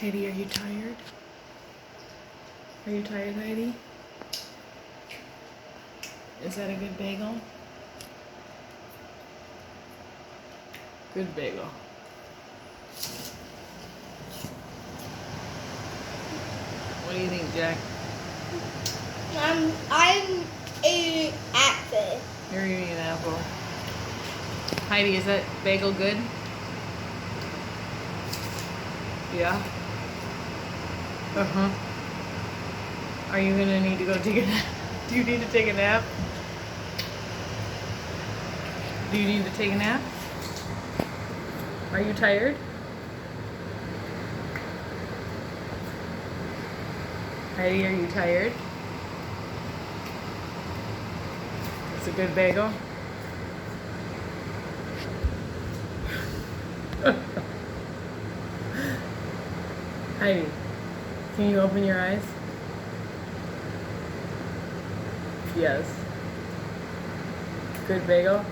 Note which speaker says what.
Speaker 1: Heidi, are you tired? Are you tired, Heidi? Is that a good bagel? Good bagel. What do you think, Jack?
Speaker 2: I'm eating apple.
Speaker 1: You're eating an apple. Heidi, is that bagel good? Yeah? Uh-huh. Are you gonna need to go take a nap? Do you need to take a nap? Do you need to take a nap? Are you tired? Heidi, are you tired? It's a good bagel. Heidi, can you open your eyes? Yes. Good bagel?